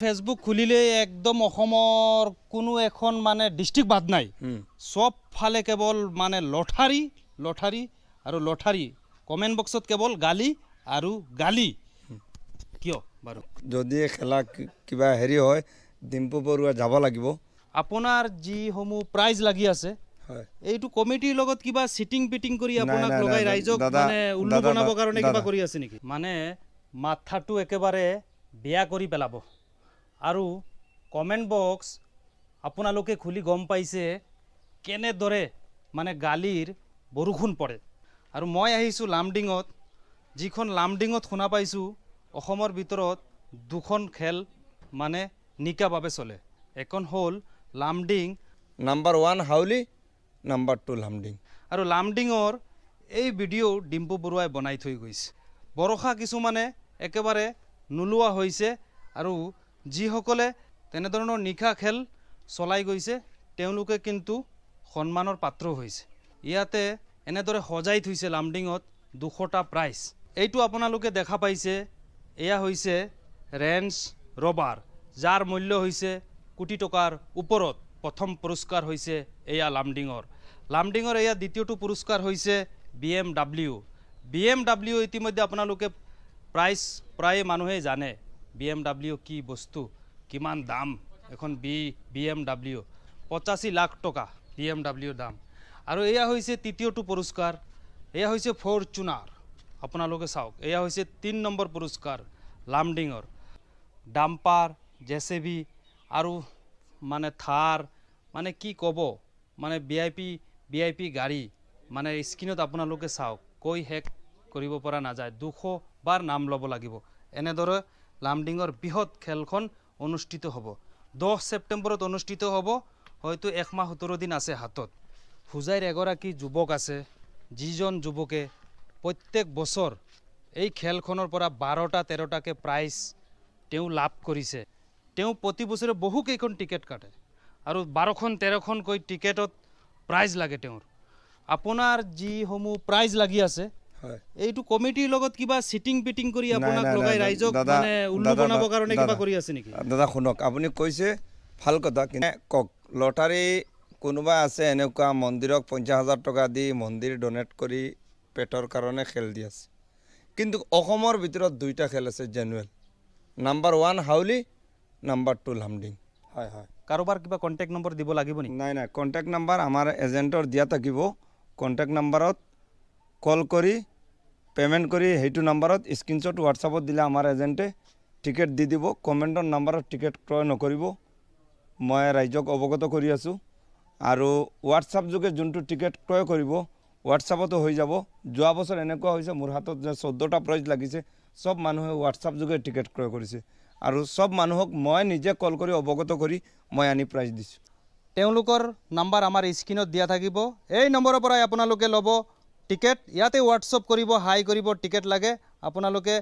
Facebook খুলিলে একদম অসমৰ কোনো এখন মানে ডিস্ট্ৰিক্ট বাদ নাই সব ফালে কেবল মানে লটাৰি লটাৰি আৰু লটাৰি কমেন্ট বক্সত কেবল গালি আৰু গালি কিয় বাৰু যদি খেলা কিবা হেৰি হয় ডিম্পু বৰুৱা যাব লাগিব আপোনাৰ যি সমূহ প্ৰাইজ লাগি আছে হয় এইটো কমিটিৰ লগত কিবা সিটিং পিটিং কৰি নাই, আপোনাক নাই, লগাই নাই, ৰাইজক দাদা, মানে উল্লু দাদা, বনাবৰ কাৰণে কিবা দাদা। কৰি আছে নেকি মানে মাথাটো একেবাৰে বেয়া কৰি পেলাব আৰু কমেন্ট বক্স আপোনালোকে খুলি গম পাইছে কেনেদৰে মানে গালিৰ বৰষুণ পৰে আৰু মই আহিছোঁ লামডিঙত যিখন লামডিঙত শুনা পাইছোঁ অসমৰ ভিতৰত দুখন খেল মানে নিকাভাৱে চলে এখন হ'ল লামডিং নাম্বাৰ 1 হাউলি নাম্বাৰ 2 লামডিং আৰু লামডিঙৰ এই ভিডিঅ' ডিম্পু বৰুৱাই বনাই থৈ গৈছে বৰষা কিছুমানে একেবাৰে নোলোৱা হৈছে আৰু যিসকলে তেনেধৰণৰ নিশা খেল চলাই গৈছে তেওঁলোকে কিন্তু সন্মানৰ পাত্ৰ হৈছে ইয়াতে এনেদৰে সজাই থৈছে লামডিঙত 200টা প্ৰাইজ এইটো আপোনালোকে দেখা পাইছে এয়া হৈছে ৰেঞ্জ ৰবাৰ যাৰ মূল্য হৈছে কোটি টকাৰ ওপৰত প্ৰথম পুৰস্কাৰ হৈছে এয়া লামডিঙৰ এয়া দ্বিতীয়টো পুৰস্কাৰ হৈছে BMW ইতিমধ্যে আপোনালোকে প্ৰাইজ প্ৰায় মানুহে জানে BMW কি বস্তু কিমান দাম এখন BMW 85 লাখ টকা BMW দাম আৰু এয়া হৈছে তৃতীয়টো পুৰস্কাৰ এয়া হৈছে ফৰচুনাৰ আপোনালোকে চাওক এয়া হৈছে 3 নম্বৰ পুৰস্কাৰ লামডিঙৰ ডাম্পাৰ জেচিবি আৰু মানে থাৰ মানে কি ক'ব মানে ভিআইপি গাড়ী মানে স্ক্ৰীনত আপোনালোকে চাওক কৈ হেক কৰিব পৰা নাযায় 200 বাৰ নাম ল'ব লাগিব এনেদৰে লামডিঙৰ বৃহৎ খেলখন অনুষ্ঠিত হ'ব 10 ছেপ্টেম্বৰত অনুষ্ঠিত হ'ব হয়তো 1 মাহ 17 দিন আছে হাতত ফুজাইৰ এগৰাকী যুৱক আছে যিজন যুৱকে প্ৰত্যেক বছৰ এই খেলখনৰ পৰা 12টা 13টাকে প্ৰাইজ তেওঁ লাভ কৰিছে তেওঁ প্ৰতি বছৰে বহু কেইখন টিকেট কাটে আৰু 12খন 13খনকৈ টিকেটত প্ৰাইজ লাগে তেওঁৰ আপোনাৰ যি সমূহ প্ৰাইজ লাগি আছে হয় এইটো কমিটিৰ লগত কিবা সিটিং পিটিং কৰি আপোনাক নাই, লগাই নাই, ৰাইজক দাদা, মানে উল্লু দাদা, বনাবৰ কাৰণে কিবা দাদা, কৰি আছে নেকি দাদা শুনক আপুনি কৈছে ভাল কথা কিন্তু কক লটাৰী কোনোবা আছে এনেকুৱা মন্দিৰক 50,000 টকা দি মন্দিৰ ডনেট কৰি পেটৰ কাৰণে খেল দি আছে কিন্তু অসমৰ ভিতৰত দুইটা খেল আছে জেনুৱেল নাম্বাৰ 1 হাউলি নাম্বাৰ 2 লামডিং হয় হয় কাৰোবাৰ কিবা কন্টেক্ট নম্বৰ দিব লাগিব নেকি নাই নাই কন্টেক্ট নাম্বাৰ আমাৰ এজেন্টৰ দিয়া থাকিব কন্টেক্ট নাম্বাৰত কল কৰি পেমেন্ট কৰি হেইটো নাম্বাৰত স্ক্ৰিনশ্বট হোৱাটছআপত দিলে আমাৰ এজেন্টে টিকেট দি দিব কমেন্টৰ নাম্বাৰত টিকেট ক্ৰয় নকৰিব মই ৰাইজক অৱগত কৰি আছো আৰু হোৱাটছআপ যোগে যোনটো টিকেট ক্ৰয় কৰিব হোৱাটছআপতো হৈ যাব যোৱা বছৰ এনেকুৱা হৈছে মোৰ হাতত যে 14টা প্ৰাইজ লাগিছে সব মানুহে হোৱাটছআপ যোগে টিকেট ক্ৰয় কৰিছে আৰু সব মানুহক মই নিজে কল কৰি অৱগত কৰি মই আনি প্ৰাইজ দিছো তেওঁলোকৰ নাম্বাৰ আমাৰ স্ক্ৰিনত দিয়া থাকিব এই নম্বৰৰ পৰাই আপোনালোকে ল'ব টিকেট ইয়াতে হোৱাটছআপ কৰিব হাই কৰিব টিকেট লাগে আপোনালোকে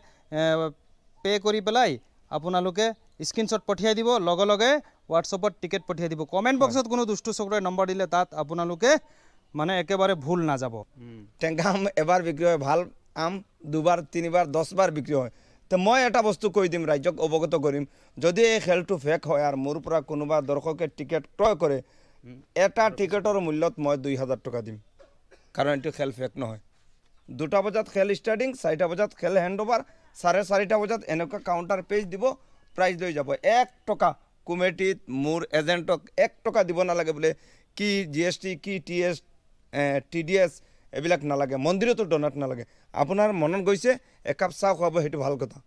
পে কৰি পেলাই আপোনালোকে স্ক্ৰিনশ্বট পঠিয়াই দিব লগে লগে হোৱাটছআপত টিকেট পঠিয়াই দিব কমেন্ট বক্সত কোনো দুষ্ট চক্ৰই নম্বৰ দিলে তাত আপোনালোকে মানে একেবাৰে ভুল না যাব টেঙ্গা আম এবাৰ বিক্ৰী হয় ভাল আম দুবাৰ তিনিবাৰ 10 বাৰ বিক্ৰী হয় তো মই এটা বস্তু কৈ দিম ৰাইজক অৱগত কৰিম যদি এই খেলটো ফেক হয় আৰু মোৰ পৰা কোনোবা দৰ্শকে টিকেট ক্ৰয় কৰে এটা টিকেটৰ মূল্যত মই 2000 টকা দিম কাৰণ এটো খেল ফেক নহয় 2টা বজাত খেল ষ্টাৰ্টিং 4টা বজাত খেল হেণ্ডওভাৰ 4:30টা বজাত এনেকুৱা কাউন্টাৰ পেজ দিব প্ৰাইজ লৈ যাব 1 টকা কমিটিত মোৰ এজেন্টক 1 টকা দিব নালাগে বলে কি জিএসটি কি টিএস টিডিএস এবিলাক নালাগে মন্দিৰতো ডনেট নালাগে আপোনাৰ মনত গৈছে একাপ চাহ খুৱাব হেতু ভাল কথা